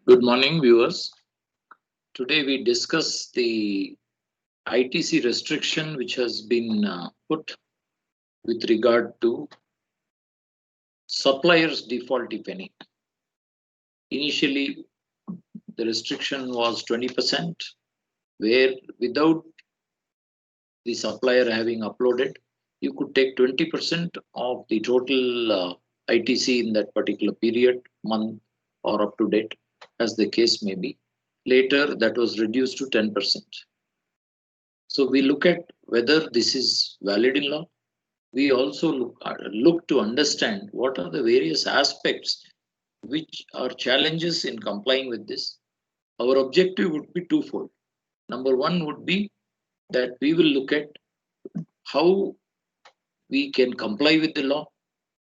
Good morning, viewers. Today we discuss the ITC restriction which has been put with regard to suppliers default, if any. Initially, the restriction was 20%, where without the supplier having uploaded, you could take 20% of the total ITC in that particular period, month, or up to date, as the case may be. Later, that was reduced to 10%. So we look at whether this is valid in law. We also look to understand what are the various aspects which are challenges in complying with this. Our objective would be twofold. Number one would be that we will look at how we can comply with the law,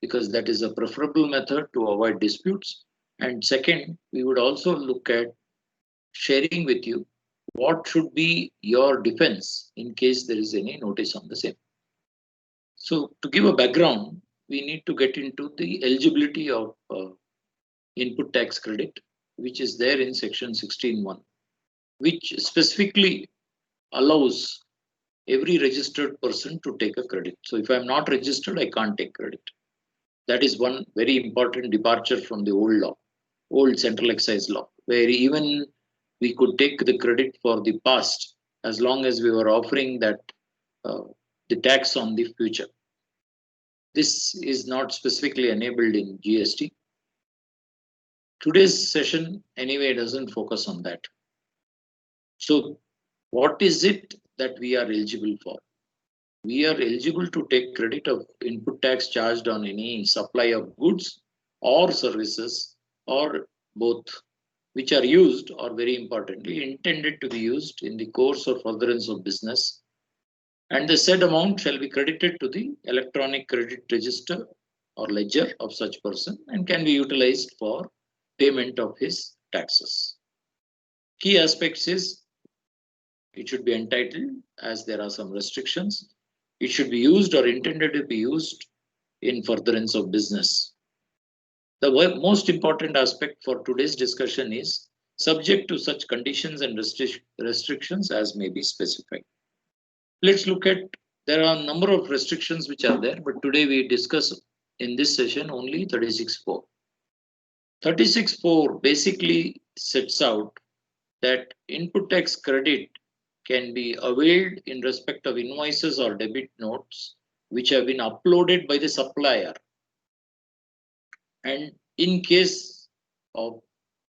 because that is a preferable method to avoid disputes. And second, we would also look at sharing with you what should be your defense in case there is any notice on the same. So to give a background, we need to get into the eligibility of input tax credit, which is there in section 16(1), which specifically allows every registered person to take a credit. So if I'm not registered, I can't take credit. That is one very important departure from the old law, old central excise law, where even we could take the credit for the past as long as we were offering that the tax on the future. This is not specifically enabled in GST. Today's session anyway doesn't focus on that. So what is it that we are eligible for? We are eligible to take credit of input tax charged on any supply of goods or services, or both, which are used, or very importantly intended to be used in the course or furtherance of business, and the said amount shall be credited to the electronic credit register or ledger of such person and can be utilized for payment of his taxes. Key aspects is it should be entitled, as there are some restrictions. It should be used or intended to be used in furtherance of business. The most important aspect for today's discussion is subject to such conditions and restrictions as may be specified. Let's look at, there are a number of restrictions which are there, but today we discuss in this session only 36(4). 36(4) basically sets out that input tax credit can be availed in respect of invoices or debit notes which have been uploaded by the supplier. And in case of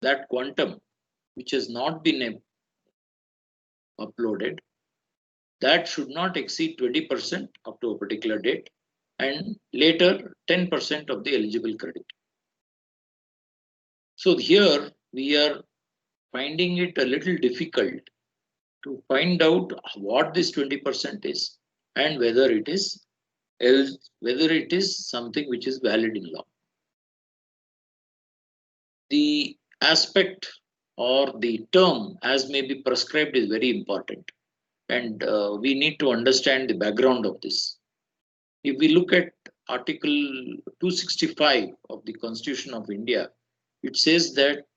that quantum which has not been uploaded, that should not exceed 20% up to a particular date, and later 10% of the eligible credit. So here we are finding it a little difficult to find out what this 20% is and whether it is something which is valid in law. The aspect or the term as may be prescribed is very important, and we need to understand the background of this. If we look at Article 265 of the Constitution of India, it says that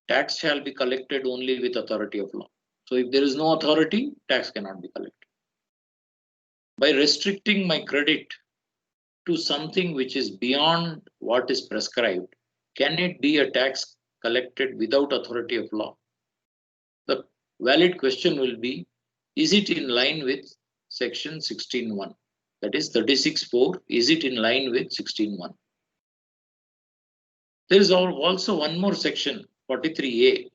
tax shall be collected only with authority of law. So if there is no authority, tax cannot be collected. By restricting my credit to something which is beyond what is prescribed, can it be a tax collected without authority of law? The valid question will be, is it in line with section 16(1)? That is 36(4). Is it in line with 16(1)? There is also one more section, 43A,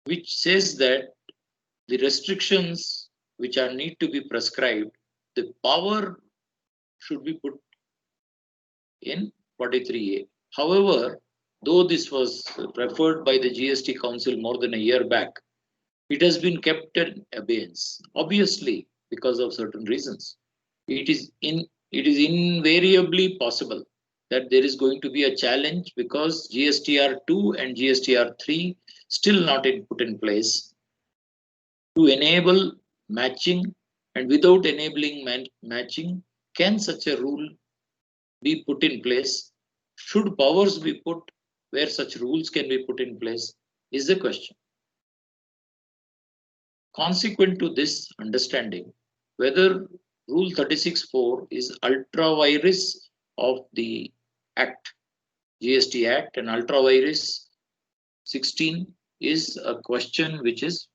which says that the restrictions which are need to be prescribed, the power should be put in 43A. However, though this was referred by the GST Council more than a year back, it has been kept in abeyance, obviously because of certain reasons. It is invariably possible that there is going to be a challenge because GSTR 2 and GSTR 3 still not put in place to enable matching, and without enabling matching, can such a rule be put in place? Should powers be put where such rules can be put in place? is the question. Consequent to this understanding, whether Rule 36(4) is ultra vires of the Act, GST Act, and ultra vires 16 is a question which is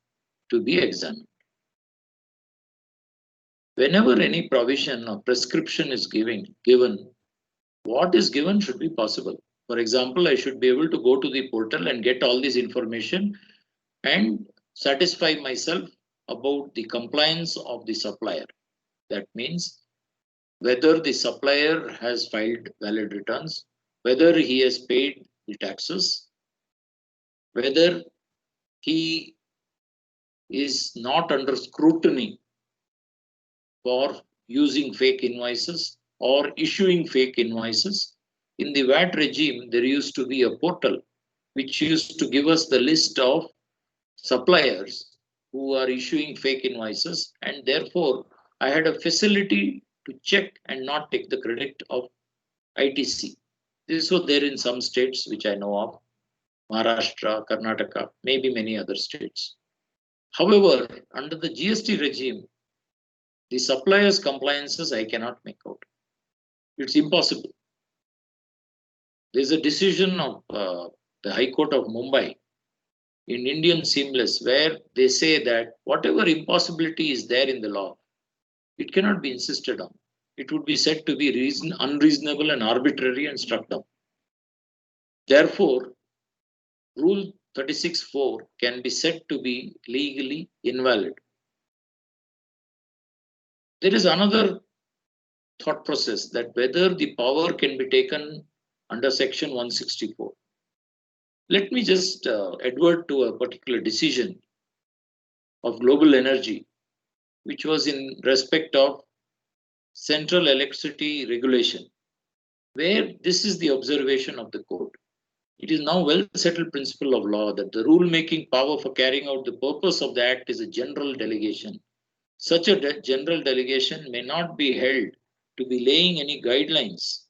to be examined. Whenever any provision or prescription is given, what is given should be possible. For example, I should be able to go to the portal and get all this information and satisfy myself about the compliance of the supplier. That means whether the supplier has filed valid returns, whether he has paid the taxes, whether he is not under scrutiny for using fake invoices or issuing fake invoices. In the VAT regime, there used to be a portal which used to give us the list of suppliers who are issuing fake invoices, and therefore I had a facility to check and not take the credit of ITC. This was there in some states which I know of, Maharashtra, Karnataka, maybe many other states. However, under the GST regime, the suppliers' compliances I cannot make out. It's impossible. There's a decision of the High Court of Mumbai in Indian Seamless where they say that whatever impossibility is there in the law, it cannot be insisted on. It would be said to be unreasonable and arbitrary and struck down. Therefore, Rule 36(4) can be said to be legally invalid. There is another thought process that whether the power can be taken under Section 164. Let me just advert to a particular decision of Global Energy, which was in respect of Central Electricity Regulation, where this is the observation of the court. It is now well settled principle of law that the rule-making power for carrying out the purpose of the Act is a general delegation. Such a general delegation may not be held to be laying any guidelines.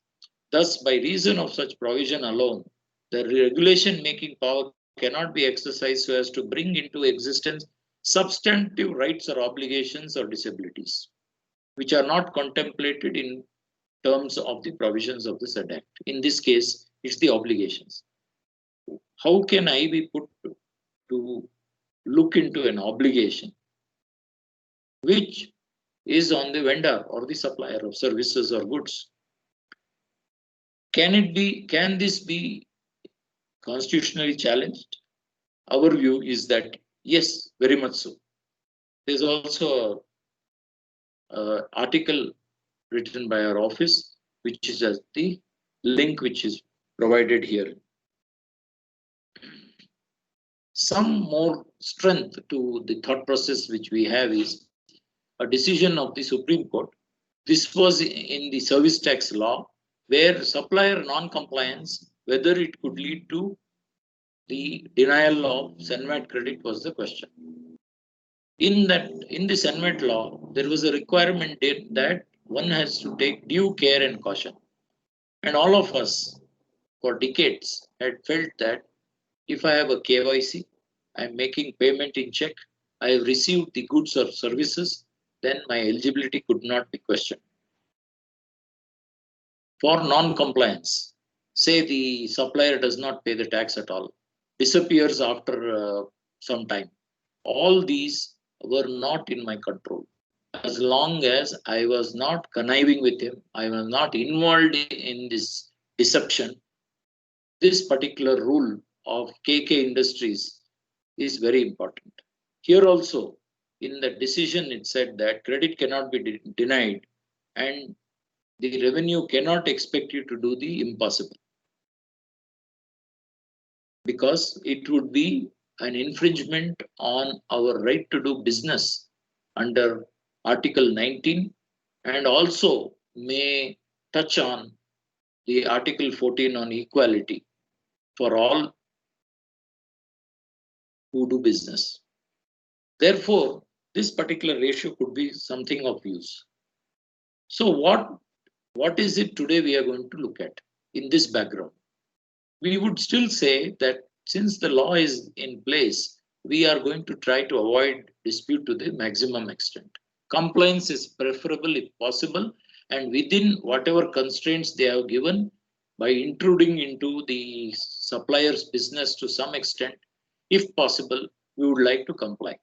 Thus, by reason of such provision alone, the regulation-making power cannot be exercised so as to bring into existence substantive rights or obligations or disabilities, which are not contemplated in terms of the provisions of the said Act. In this case, it's the obligations. How can I be put to look into an obligation which is on the vendor or the supplier of services or goods? Can this be constitutionally challenged? Our view is that yes, very much so. There's also an article written by our office, which is as the link which is provided here. Some more strength to the thought process which we have is a decision of the Supreme Court. This was in the service tax law, where supplier non-compliance, whether it could lead to the denial of SENVAT credit was the question. In the SENVAT law, there was a requirement that one has to take due care and caution. And all of us for decades had felt that if I have a KYC, I'm making payment in check, I have received the goods or services, then my eligibility could not be questioned. For non-compliance, say the supplier does not pay the tax at all, disappears after some time. All these were not in my control. As long as I was not conniving with him, I was not involved in this deception, this particular rule of KK Industries is very important. Here also, in the decision, it said that credit cannot be denied and the revenue cannot expect you to do the impossible, because it would be an infringement on our right to do business under Article 19 and also may touch on the Article 14 on equality for all who do business. Therefore, this particular ratio could be something of use. So what is it today we are going to look at in this background? We would still say that since the law is in place, we are going to try to avoid dispute to the maximum extent. Compliance is preferable if possible, and within whatever constraints they have given, by intruding into the supplier's business to some extent, if possible, we would like to comply.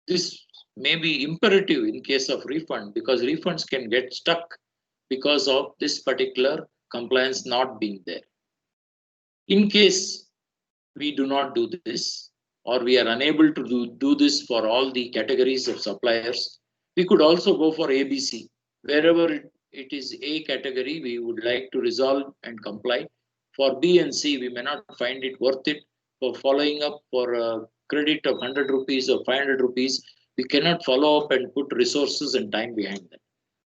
This may be imperative in case of refund, because refunds can get stuck because of this particular compliance not being there. In case we do not do this, or we are unable to do this for all the categories of suppliers, we could also go for ABC. Wherever it is A category, we would like to resolve and comply. For B and C, we may not find it worth it. For following up for a credit of 100 rupees or 500 rupees, we cannot follow up and put resources and time behind that.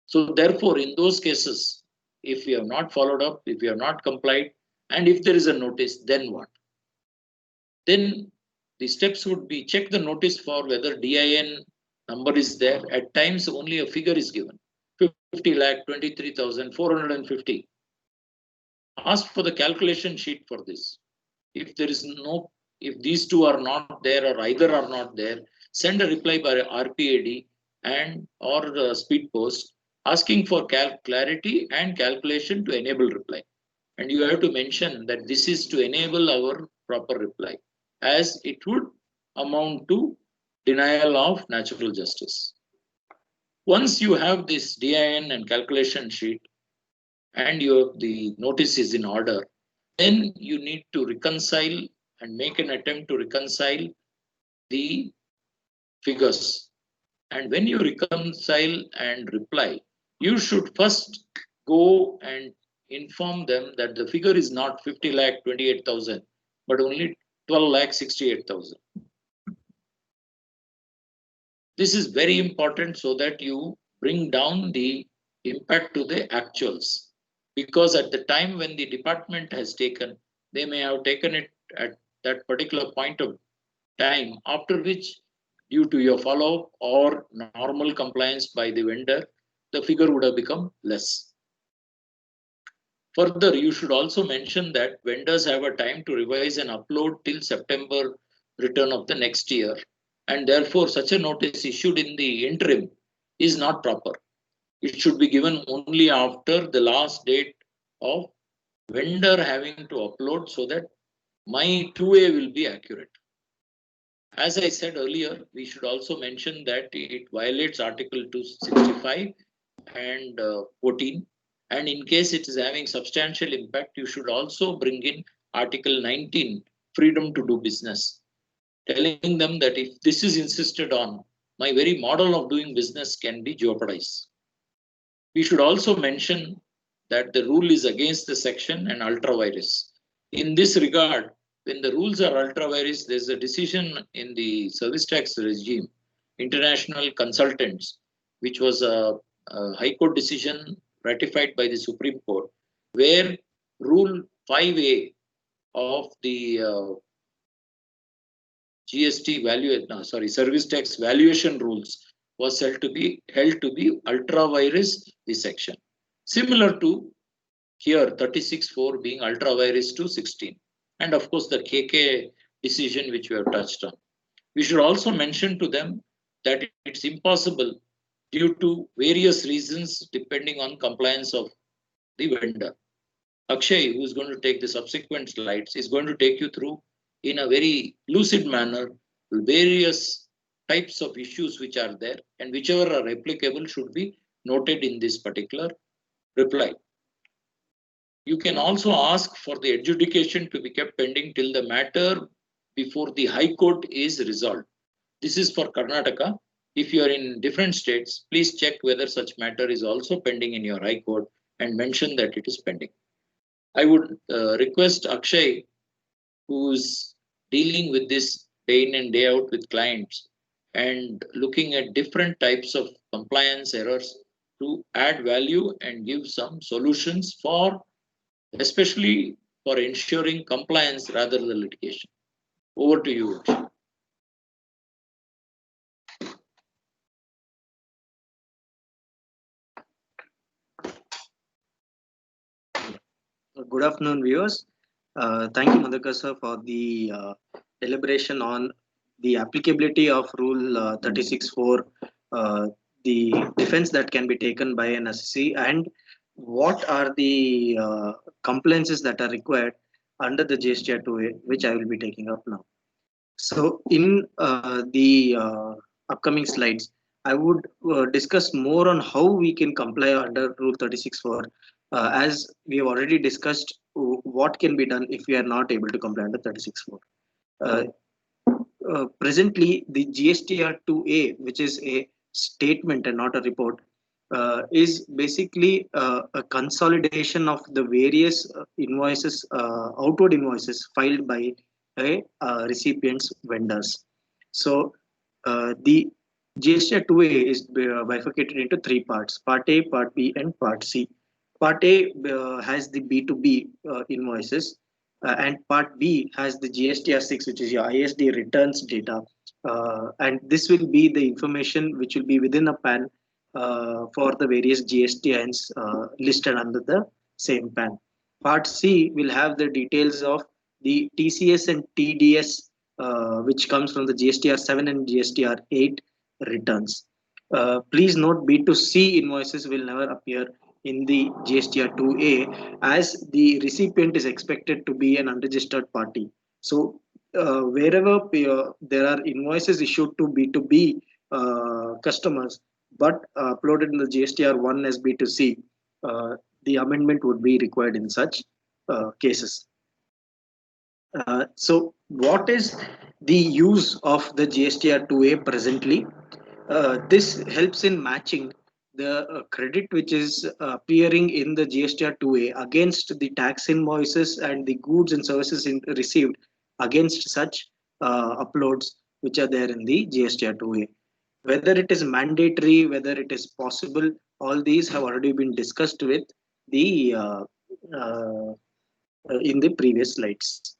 So therefore, in those cases, if we have not followed up, if we have not complied, and if there is a notice, then what? Then the steps would be check the notice for whether DIN number is there. At times, only a figure is given. 50 lakh, 23,450. Ask for the calculation sheet for this. If there is no, if these two are not there or either are not there, send a reply by RPAD and or speed post asking for clarity and calculation to enable reply. And you have to mention that this is to enable our proper reply, as it would amount to denial of natural justice. Once you have this DIN and calculation sheet and the notice is in order, then you need to reconcile and make an attempt to reconcile the figures. And when you reconcile and reply, you should first go and inform them that the figure is not 50 lakh 28,000, but only 12 lakh 68,000. This is very important so that you bring down the impact to the actuals. Because at the time when the department has taken, they may have taken it at that particular point of time, after which, due to your follow-up or normal compliance by the vendor, the figure would have become less. Further, you should also mention that vendors have a time to revise and upload till September return of the next year. And therefore, such a notice issued in the interim is not proper. It should be given only after the last date of vendor having to upload, so that my 2A will be accurate. As I said earlier, we should also mention that it violates Article 265 and 14. And in case it is having substantial impact, you should also bring in Article 19, freedom to do business, telling them that if this is insisted on, my very model of doing business can be jeopardized. We should also mention that the rule is against the section and ultra vires. In this regard, when the rules are ultra vires, there's a decision in the service tax regime, international consultants, which was a High Court decision ratified by the Supreme Court, where Rule 5A of the service tax valuation rules was held to be ultra vires the section. Similar to here 36.4 being ultra vires to 16. And of course the KK decision which we have touched on. We should also mention to them that it's impossible due to various reasons depending on compliance of the vendor. Akshay, who is going to take the subsequent slides, is going to take you through in a very lucid manner various types of issues which are there, and whichever are applicable should be noted in this particular reply. You can also ask for the adjudication to be kept pending till the matter before the High Court is resolved. This is for Karnataka. If you are in different states, please check whether such matter is also pending in your High Court and mention that it is pending. I would request Akshay, who is dealing with this day in and day out with clients and looking at different types of compliance errors, to add value and give some solutions for, especially for ensuring compliance rather than litigation. Over to you, Akshay. Good afternoon, viewers. Thank you, Madhukar sir, for the deliberation on the applicability of Rule 36(4), the defense that can be taken by an assessee, and what are the compliances that are required under the GSTR 2A, which I will be taking up now. So, in the upcoming slides, I would discuss more on how we can comply under Rule 36(4), as we have already discussed what can be done if we are not able to comply under 36(4). Uh, Presently, the GSTR 2A, which is a statement and not a report, is basically a consolidation of the various invoices, outward invoices filed by a recipient's vendors. So the GSTR 2A is bifurcated into three parts: Part A, Part B, and Part C. Part A has the B2B invoices, and Part B has the GSTR 6, which is your ISD returns data. And this will be the information which will be within a PAN for the various GSTINs listed under the same PAN. Part C will have the details of the TCS and TDS, which comes from the GSTR 7 and GSTR 8 returns. Please note, B2C invoices will never appear in the GSTR 2A, as the recipient is expected to be an unregistered party. So wherever there are invoices issued to B2B customers but uploaded in the GSTR 1 as B2C, the amendment would be required in such cases. So what is the use of the GSTR 2A presently? This helps in matching the credit which is appearing in the GSTR 2A against the tax invoices and the goods and services received against such uploads which are there in the GSTR 2A. Whether it is mandatory, whether it is possible, all these have already been discussed with the in the previous slides.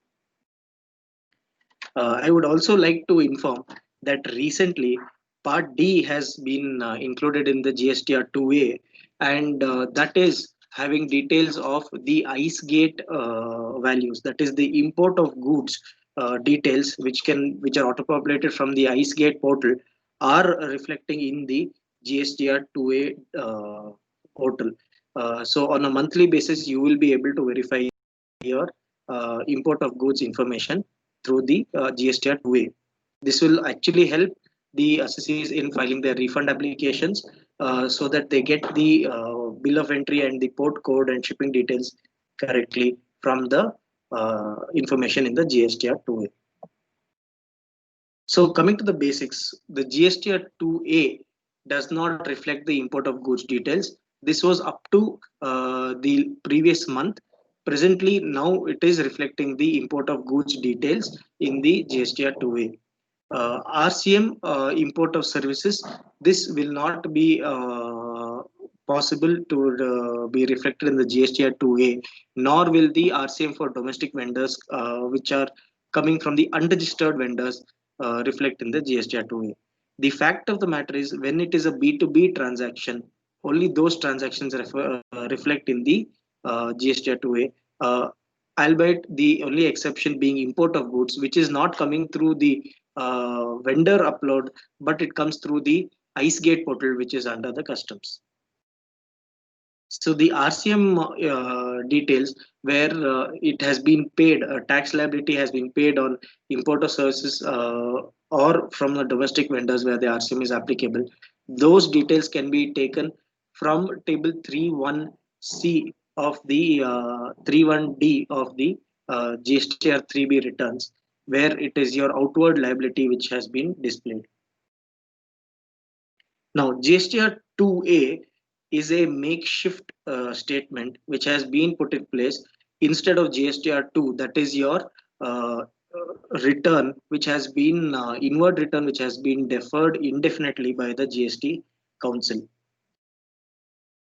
I would also like to inform that recently Part D has been included in the GSTR 2A, and that is having details of the ICE gate values, that is the import of goods details which are auto-populated from the ICE gate portal, are reflecting in the GSTR 2A portal. So on a monthly basis, you will be able to verify your import of goods information through the GSTR 2A. This will actually help the assessees in filing their refund applications, so that they get the bill of entry and the port code and shipping details correctly from the information in the GSTR 2A. So coming to the basics, the GSTR 2A does not reflect the import of goods details. This was up to the previous month. Presently, now it is reflecting the import of goods details in the GSTR 2A. RCM, import of services, this will not be possible to be reflected in the GSTR 2A, nor will the RCM for domestic vendors, which are coming from the unregistered vendors, reflect in the GSTR 2A. The fact of the matter is, when it is a B2B transaction, only those transactions reflect in the GSTR 2A. Albeit the only exception being import of goods, which is not coming through the vendor upload, but it comes through the IceGate portal, which is under the customs. So the RCM details where it has been paid, tax liability has been paid on import of services or from the domestic vendors where the RCM is applicable, those details can be taken from table 3.1c of the 3.1d of the GSTR 3B returns, where it is your outward liability which has been displayed. Now, GSTR 2A is a makeshift statement which has been put in place instead of GSTR 2, that is your return, which has been inward return, which has been deferred indefinitely by the GST Council.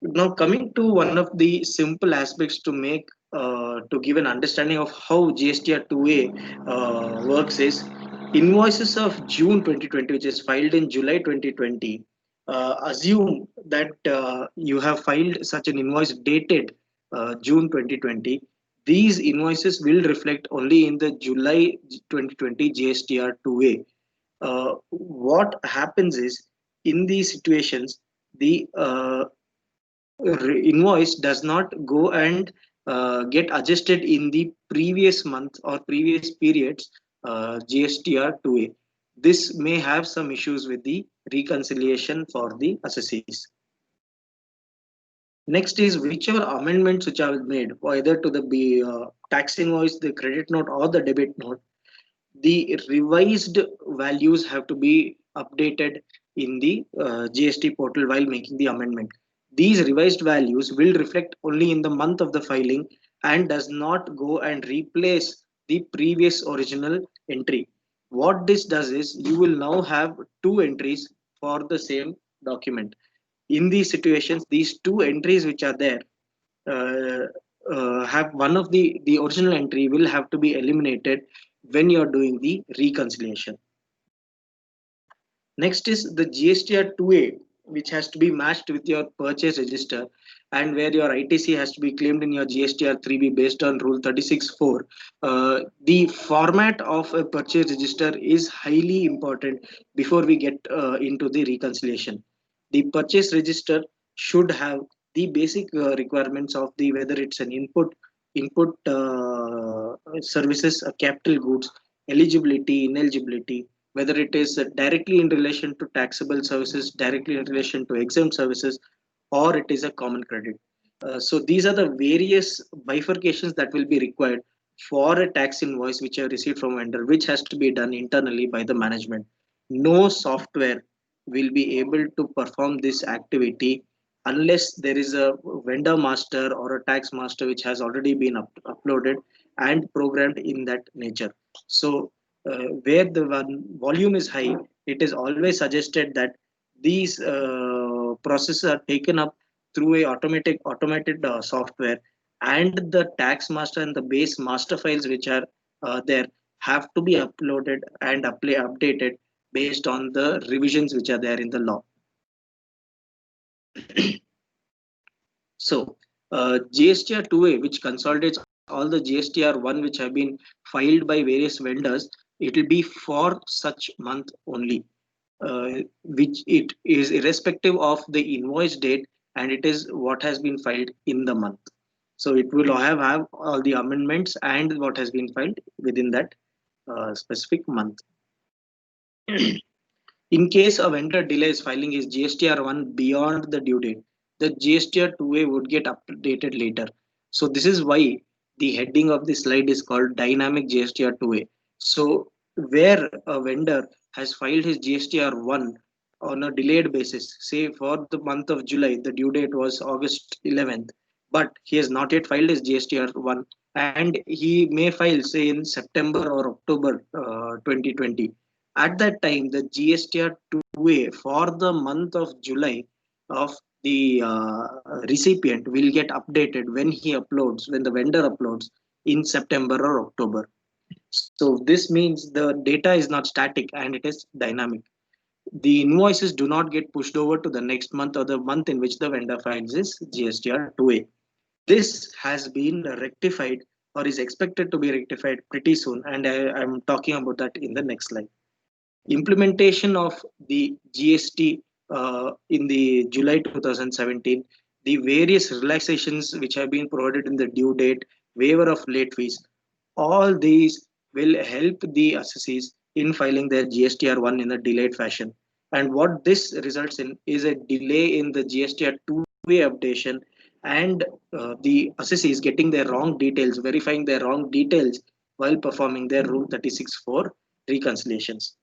Now, coming to one of the simple aspects to make to give an understanding of how GSTR 2A works is invoices of June 2020, which is filed in July 2020. Assume that you have filed such an invoice dated June 2020. These invoices will reflect only in the July 2020 GSTR 2A. What happens is, in these situations, the invoice does not go and get adjusted in the previous month or previous periods GSTR 2A. This may have some issues with the reconciliation for the assessees. Next is whichever amendments which are made, either to the tax invoice, the credit note, or the debit note, the revised values have to be updated in the GST portal while making the amendment. These revised values will reflect only in the month of the filing and does not go and replace the previous original entry. What this does is, you will now have two entries for the same document. In these situations, these two entries which are there, uh, have one of the original entry will have to be eliminated when you're doing the reconciliation. Next is the GSTR 2A, which has to be matched with your purchase register, and where your ITC has to be claimed in your GSTR 3B based on Rule 36(4). The format of a purchase register is highly important before we get into the reconciliation. The purchase register should have the basic requirements of the whether it's an input services, capital goods, eligibility, ineligibility, whether it is directly in relation to taxable services, directly in relation to exempt services, or it is a common credit. So these are the various bifurcations that will be required for a tax invoice which I received from vendor, which has to be done internally by the management. No software will be able to perform this activity unless there is a vendor master or a tax master which has already been uploaded and programmed in that nature. So where the volume is high, it is always suggested that these processes are taken up through a automated software, and the tax master and the base master files which are there have to be uploaded and updated based on the revisions which are there in the law. So GSTR 2A, which consolidates all the GSTR 1 which have been filed by various vendors, it will be for such month only, which it is irrespective of the invoice date, and it is what has been filed in the month. So it will have all the amendments and what has been filed within that specific month. In case a vendor delays filing his GSTR 1 beyond the due date, the GSTR 2A would get updated later. So this is why the heading of the slide is called Dynamic GSTR 2A. So where a vendor has filed his GSTR 1 on a delayed basis, say for the month of July, the due date was August 11th, but he has not yet filed his GSTR 1, and he may file say in September or October 2020. At that time, the GSTR 2A for the month of July of the recipient will get updated when he uploads, when the vendor uploads in September or October. So this means the data is not static and it is dynamic. The invoices do not get pushed over to the next month or the month in which the vendor files his GSTR 2A. This has been rectified or is expected to be rectified pretty soon, and I'm talking about that in the next slide. Implementation of the GST in the July 2017, the various relaxations which have been provided in the due date, waiver of late fees, all these will help the assessees in filing their GSTR 1 in a delayed fashion. And what this results in is a delay in the GSTR 2-way updation, and the assessees getting their wrong details, verifying their wrong details while performing their Rule 36(4) reconciliations.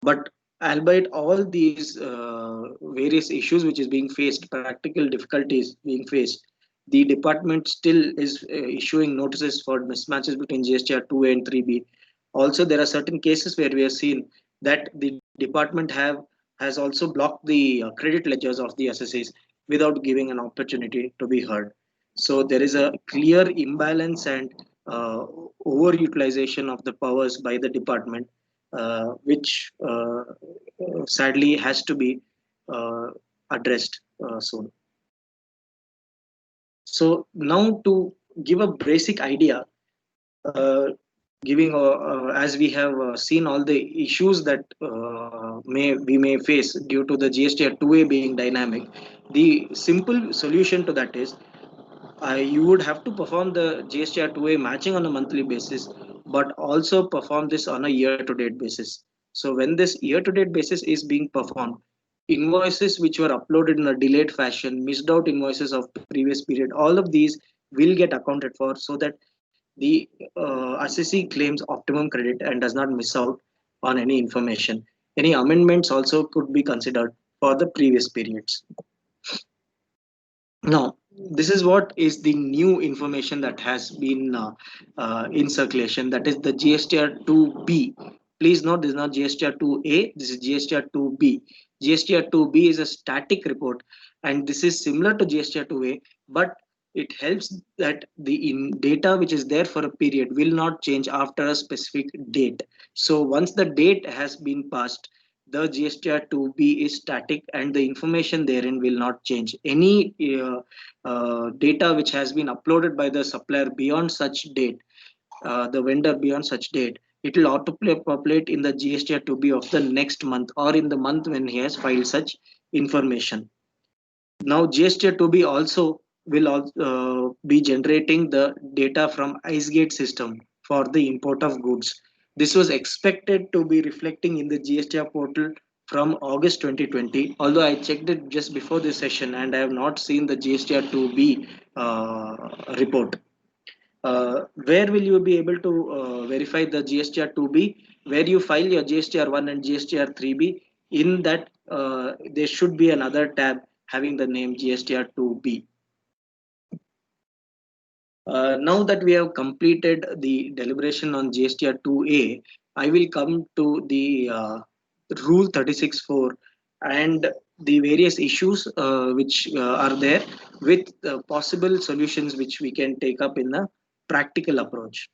But albeit all these various issues which is being faced, practical difficulties being faced, the department still is issuing notices for mismatches between GSTR 2A and 3B. Also, there are certain cases where we have seen that the department has also blocked the credit ledgers of the assessees without giving an opportunity to be heard. So there is a clear imbalance and overutilization of the powers by the department, which sadly has to be addressed soon. So now to give a basic idea, giving as we have seen all the issues that we may face due to the GSTR 2A being dynamic, the simple solution to that is you would have to perform the GSTR 2A matching on a monthly basis, but also perform this on a year-to-date basis. So when this year-to-date basis is being performed, invoices which were uploaded in a delayed fashion, missed out invoices of previous period, all of these will get accounted for, so that the assessee claims optimum credit and does not miss out on any information. Any amendments also could be considered for the previous periods. Now, this is what is the new information that has been in circulation. That is the GSTR 2B. Please note, this is not GSTR 2A. This is GSTR 2B. GSTR 2B is a static report, and this is similar to GSTR 2A, but it helps that the data which is there for a period will not change after a specific date. So once the date has been passed, the GSTR 2B is static and the information therein will not change. Any data which has been uploaded by the supplier beyond such date, the vendor beyond such date, it will auto-populate in the GSTR 2B of the next month or in the month when he has filed such information. Now GSTR 2B also will be generating the data from IceGate system for the import of goods. This was expected to be reflecting in the GSTR portal from August 2020, although I checked it just before this session and I have not seen the GSTR 2B report. Where will you be able to verify the GSTR 2B? Where you file your GSTR 1 and GSTR 3B, in that there should be another tab having the name GSTR 2B. Now that we have completed the deliberation on GSTR 2A, I will come to the Rule 36.4 and the various issues which are there, with possible solutions which we can take up in a practical approach.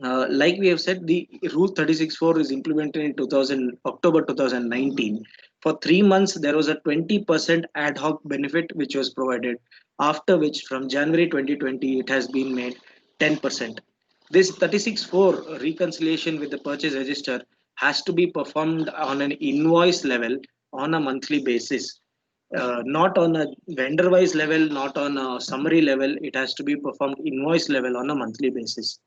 Like we have said, the Rule 36.4 is implemented in October 2019. For 3 months, there was a 20% ad hoc benefit which was provided, after which from January 2020, it has been made 10%. This 36.4 reconciliation with the purchase register has to be performed on an invoice level on a monthly basis. Not on a vendor wise level, not on a summary level. It has to be performed invoice level on a monthly basis.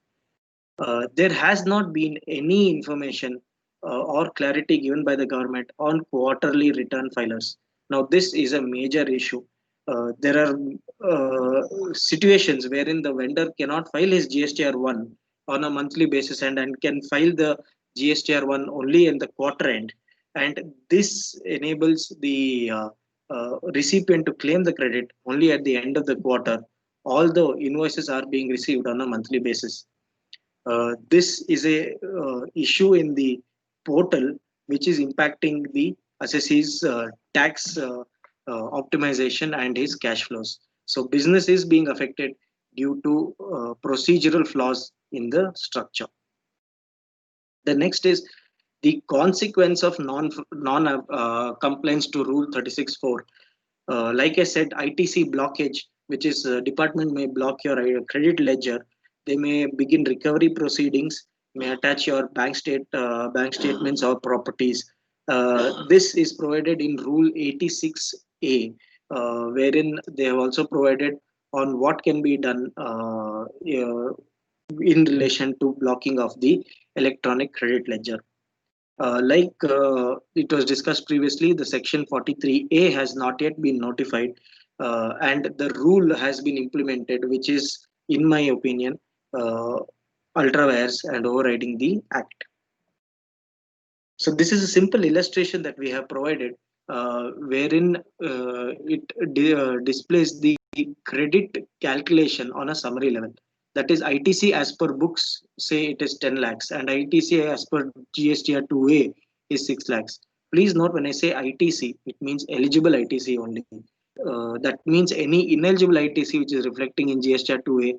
There has not been any information or clarity given by the government on quarterly return filers. Now, this is a major issue. There are situations wherein the vendor cannot file his GSTR 1 on a monthly basis and can file the GSTR 1 only in the quarter end. And this enables the recipient to claim the credit only at the end of the quarter, although invoices are being received on a monthly basis. This is a issue in the portal which is impacting the assessee's tax optimization and his cash flows. So business is being affected due to procedural flaws in the structure. The next is the consequence of non compliance to Rule 36.4. Like I said, ITC blockage, which is department may block your credit ledger. They may begin recovery proceedings, may attach your bank statements or properties. This is provided in Rule 86A, wherein they have also provided on what can be done in relation to blocking of the electronic credit ledger. Like it was discussed previously, the section 43A has not yet been notified, and the rule has been implemented, which is, in my opinion, ultra vires and overriding the act. So this is a simple illustration that we have provided, wherein it displays the credit calculation on a summary level. That is, ITC as per books say it is 10 lakhs and ITC as per GSTR 2A is 6 lakhs. Please note, when I say ITC, it means eligible ITC only. That means any ineligible ITC which is reflecting in GSTR 2A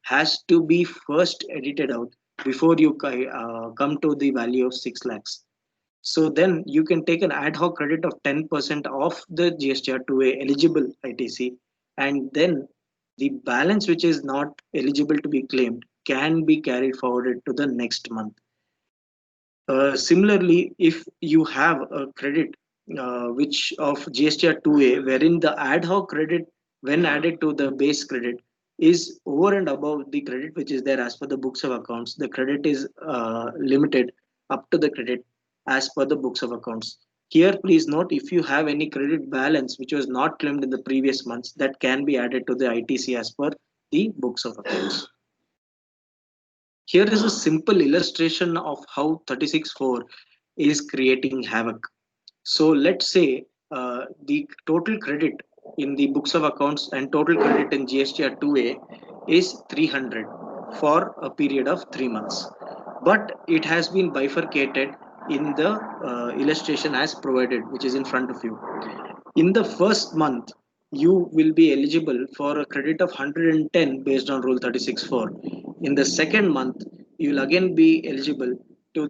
has to be first edited out before you come to the value of 6 lakhs. So then you can take an ad hoc credit of 10% of the GSTR 2A eligible ITC, and then the balance which is not eligible to be claimed can be carried forward to the next month. Similarly, if you have a credit which of GSTR 2A, wherein the ad hoc credit, when added to the base credit, is over and above the credit which is there as per the books of accounts, the credit is limited up to the credit as per the books of accounts. Here, please note, if you have any credit balance which was not claimed in the previous months, that can be added to the ITC as per the books of accounts. Here is a simple illustration of how 36(4) is creating havoc. So let's say the total credit in the books of accounts and total credit in GSTR 2A is 300 for a period of 3 months. But it has been bifurcated in the illustration as provided, which is in front of you. In the first month, you will be eligible for a credit of 110 based on Rule 36(4). In the second month, you will again be eligible to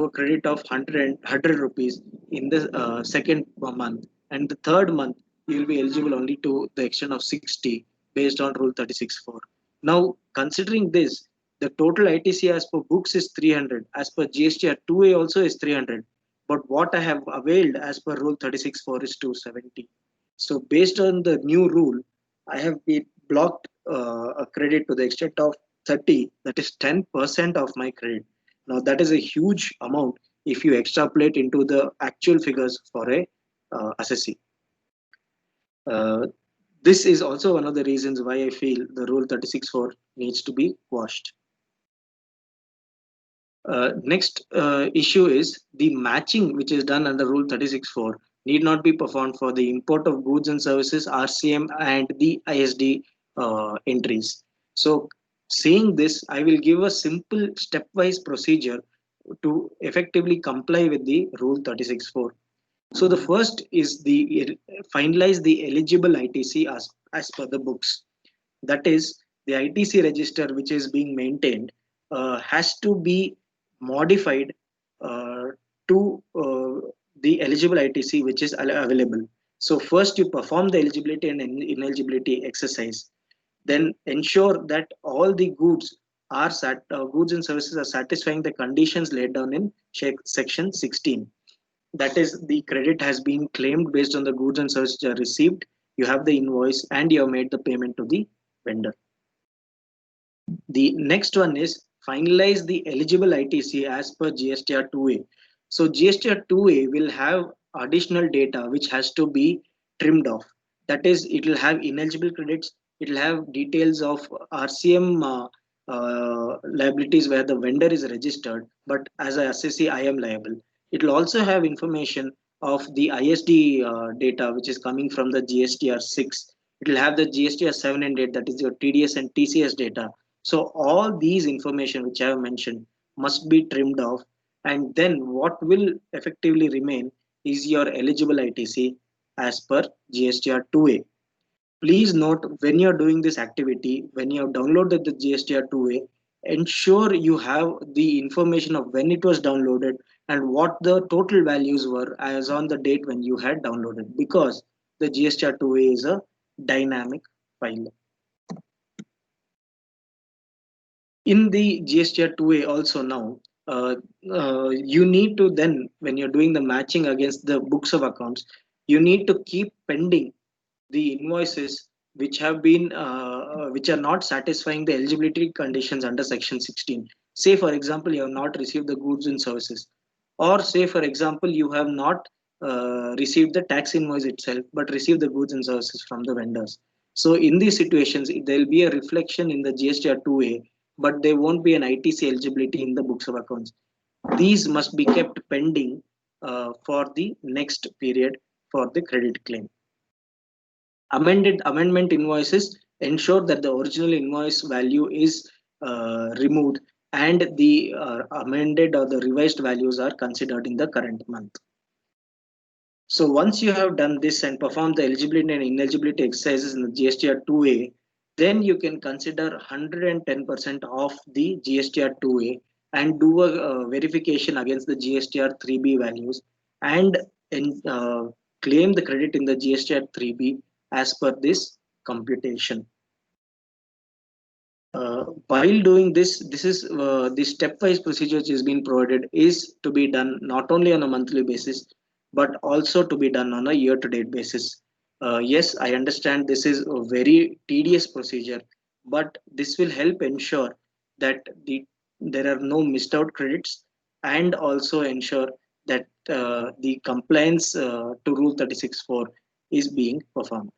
a credit of 100 rupees in the second month, and the third month you will be eligible only to the extent of 60 based on Rule 36(4). Now, considering this, the total ITC as per books is 300, as per GSTR 2A also is 300, but what I have availed as per Rule 36(4) is 270. So based on the new rule, I have been blocked a credit to the extent of 30, that is 10% of my credit. Now that is a huge amount if you extrapolate into the actual figures for a assessee. This is also one of the reasons why I feel the Rule 36(4) needs to be quashed. Next issue is the matching which is done under Rule 36(4) need not be performed for the import of goods and services, RCM, and the ISD entries. So, saying this, I will give a simple stepwise procedure to effectively comply with the Rule 36(4). So, the first is the finalize the eligible ITC as per the books. That is, the ITC register which is being maintained has to be modified to the eligible ITC which is available. So first you perform the eligibility and ineligibility exercise. Then ensure that all the goods goods and services are satisfying the conditions laid down in section 16. That is, the credit has been claimed based on the goods and services are received. You have the invoice and you have made the payment to the vendor. The next one is finalize the eligible ITC as per GSTR 2A. So GSTR 2A will have additional data which has to be trimmed off. That is, it will have ineligible credits, it will have details of RCM liabilities where the vendor is registered, but as a assessee I am liable. It will also have information of the ISD data which is coming from the GSTR 6. It will have the GSTR 7 and 8, that is your TDS and TCS data. So all these information which I have mentioned must be trimmed off, and then what will effectively remain is your eligible ITC as per GSTR 2A. Please note, when you are doing this activity, when you have downloaded the GSTR 2A, ensure you have the information of when it was downloaded and what the total values were as on the date when you had downloaded, because the GSTR 2A is a dynamic file. In the GSTR 2A also now, you need to then, when you're doing the matching against the books of accounts, you need to keep pending the invoices which have been which are not satisfying the eligibility conditions under section 16. Say for example, you have not received the goods and services, or say for example, you have not received the tax invoice itself but received the goods and services from the vendors. So in these situations, there will be a reflection in the GSTR 2A, but there won't be an ITC eligibility in the books of accounts. These must be kept pending for the next period for the credit claim. Amendment invoices ensure that the original invoice value is removed and the amended or the revised values are considered in the current month. So once you have done this and performed the eligibility and ineligibility exercises in the GSTR 2A, then you can consider 110% of the GSTR 2A and do a verification against the GSTR 3B values and claim the credit in the GSTR 3B as per this computation. While doing this, this is the stepwise procedure which is being provided is to be done not only on a monthly basis, but also to be done on a year-to-date basis. Yes, I understand this is a very tedious procedure, but this will help ensure that there are no missed out credits, and also ensure that the compliance to Rule 36.4 is being performed.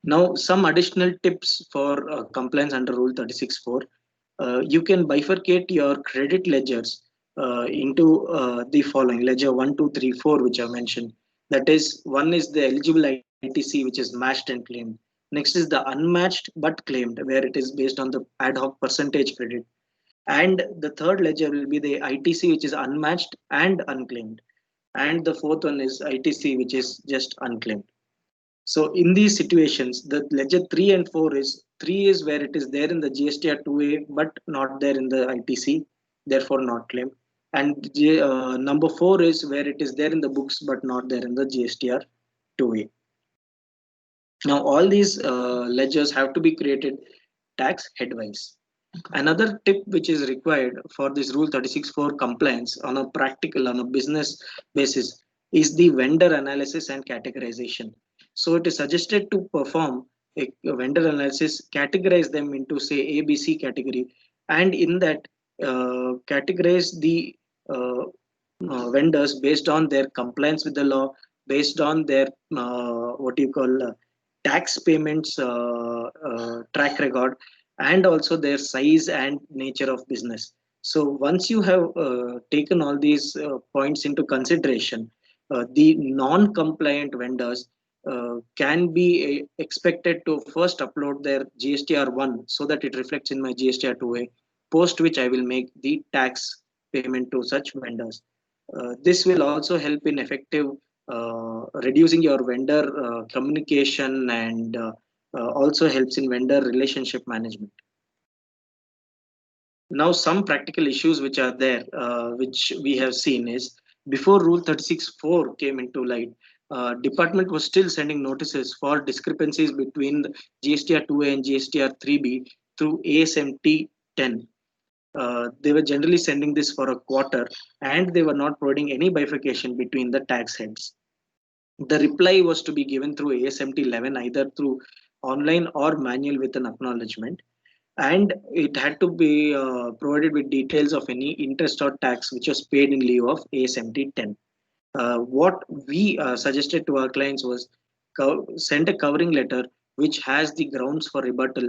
Now, some additional tips for compliance under Rule 36.4. You can bifurcate your credit ledgers into the following: ledger 1, 2, 3, 4, which I mentioned. That is, one is the eligible ITC, which is matched and claimed. Next is the unmatched but claimed, where it is based on the ad hoc percentage credit. And the third ledger will be the ITC, which is unmatched and unclaimed. And the fourth one is ITC, which is just unclaimed. So in these situations, the ledger 3 and 4 is 3 is where it is there in the GSTR 2A but not there in the ITC, therefore not claimed. And number 4 is where it is there in the books but not there in the GSTR 2A. Now all these ledgers have to be created tax headwise. Another tip which is required for this Rule 36.4 compliance on a practical, on a business basis, is the vendor analysis and categorization. So it is suggested to perform a vendor analysis, categorize them into say A, B, C category, and in that categorize the vendors based on their compliance with the law, based on their what you call tax payments track record, and also their size and nature of business. So once you have taken all these points into consideration, the non-compliant vendors can be expected to first upload their GSTR1 so that it reflects in my GSTR2A, post which I will make the tax payment to such vendors. This will also help in effective reducing your vendor communication, and also helps in vendor relationship management. Now, some practical issues which are there, which we have seen is, before Rule 36.4 came into light, department was still sending notices for discrepancies between the GSTR 2A and GSTR 3B through ASMT 10. They were generally sending this for a quarter, and they were not providing any bifurcation between the tax heads. The reply was to be given through ASMT 11, either through online or manual with an acknowledgement, and it had to be provided with details of any interest or tax which was paid in lieu of ASMT 10. What we suggested to our clients was send a covering letter which has the grounds for rebuttal,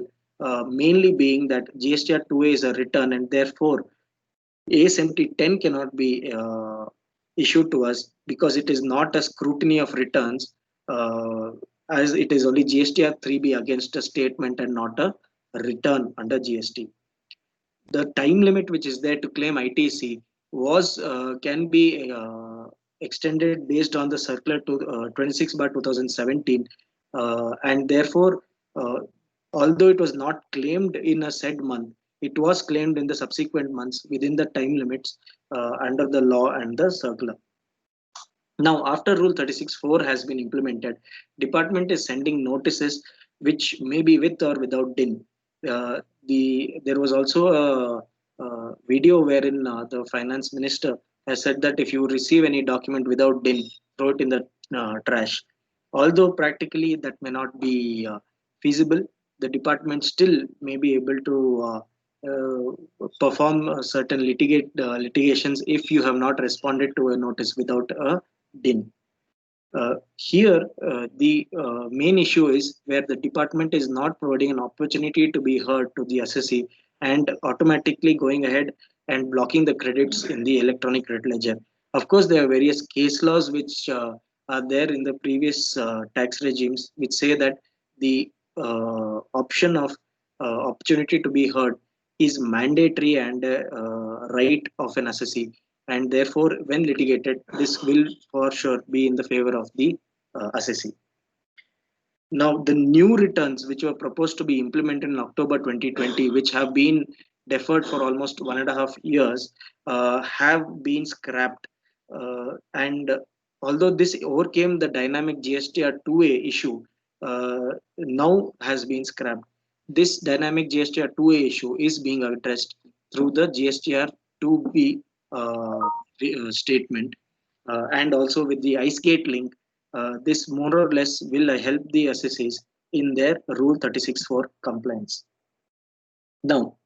mainly being that GSTR 2A is a return, and therefore ASMT 10 cannot be issued to us because it is not a scrutiny of returns, uh, as it is only GSTR 3B against a statement and not a return under GST. The time limit which is there to claim ITC was can be extended based on the circular to 26 by 2017, and therefore although it was not claimed in a said month, it was claimed in the subsequent months within the time limits under the law and the circular. Now, after Rule 36.4 has been implemented, department is sending notices which may be with or without DIN. There was also a video wherein the finance minister has said that if you receive any document without DIN, throw it in the trash. Although practically that may not be feasible, the department still may be able to perform certain litigations if you have not responded to a notice without a DIN. Here, the main issue is where the department is not providing an opportunity to be heard to the assessee and automatically going ahead and blocking the credits in the electronic credit ledger. Of course, there are various case laws which are there in the previous tax regimes which say that the option of opportunity to be heard is mandatory and right of an assessee, and therefore when litigated this will for sure be in the favor of the assessee. Now the new returns which were proposed to be implemented in October 2020, which have been deferred for almost 1.5 years, have been scrapped, and although this overcame the dynamic GSTR 2A issue, now has been scrapped. this dynamic GSTR 2A issue is being addressed through the GSTR 2B statement, and also with the ICE gate link. This more or less will help the assessees in their Rule 36.4 compliance. Now,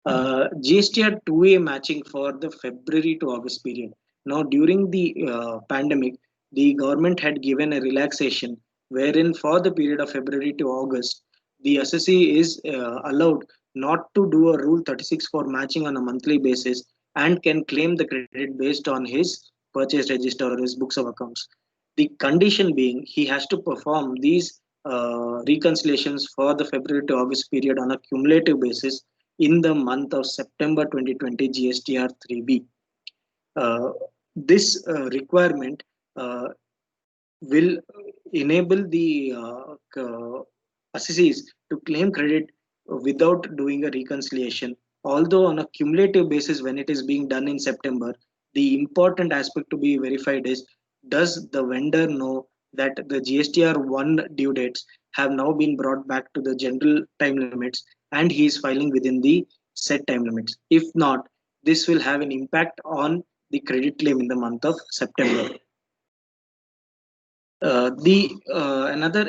GSTR 2A matching for the February to August period. Now, during the pandemic, the government had given a relaxation wherein for the period of February to August, the assessee is allowed not to do a Rule 36 for matching on a monthly basis and can claim the credit based on his purchase register or his books of accounts. The condition being he has to perform these reconciliations for the February to August period on a cumulative basis in the month of September 2020 GSTR 3B. This requirement will enable the assessees to claim credit without doing a reconciliation. Although on a cumulative basis, when it is being done in September, the important aspect to be verified is, does the vendor know that the GSTR 1 due dates have now been brought back to the general time limits and he is filing within the set time limits? If not, this will have an impact on the credit claim in the month of September. The another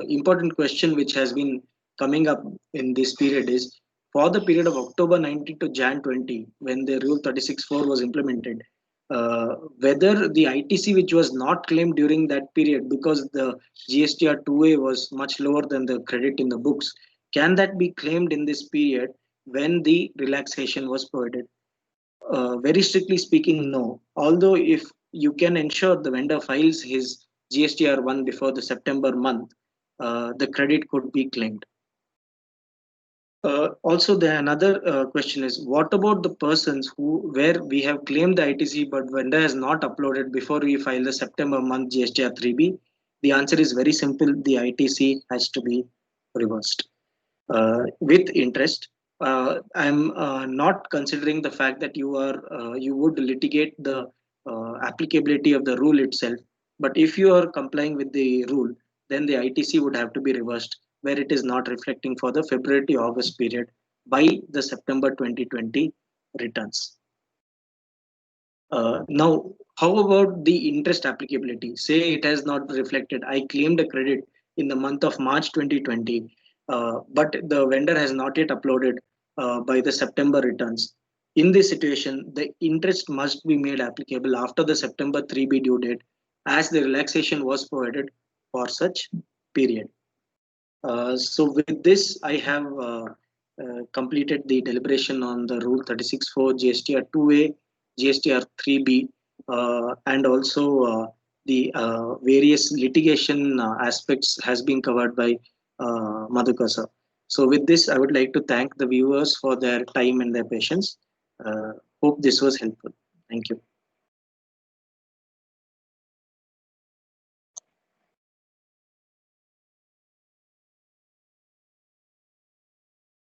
important question which has been coming up in this period is, for the period of October 19 to Jan 20, when the Rule 36.4 was implemented, whether the ITC which was not claimed during that period because the GSTR 2A was much lower than the credit in the books, can that be claimed in this period when the relaxation was provided? Very strictly speaking, no. Although if you can ensure the vendor files his GSTR 1 before the September month, the credit could be claimed. Also, the another question is, what about the persons where we have claimed the ITC but vendor has not uploaded before we file the September month GSTR 3B? The answer is very simple. The ITC has to be reversed with interest. I'm not considering the fact that you would litigate the applicability of the rule itself. But if you are complying with the rule, then the ITC would have to be reversed where it is not reflecting for the February to August period by the September 2020 returns. Now, how about the interest applicability? Say it has not reflected. I claimed a credit in the month of March 2020, but the vendor has not yet uploaded by the September returns. In this situation, the interest must be made applicable after the September 3B due date, as the relaxation was provided for such period. So with this, I have completed the deliberation on the Rule 36.4 GSTR 2A, GSTR 3B, and also the various litigation aspects has been covered by Madhukar sir. So with this, I would like to thank the viewers for their time and their patience. Hope this was helpful. Thank you.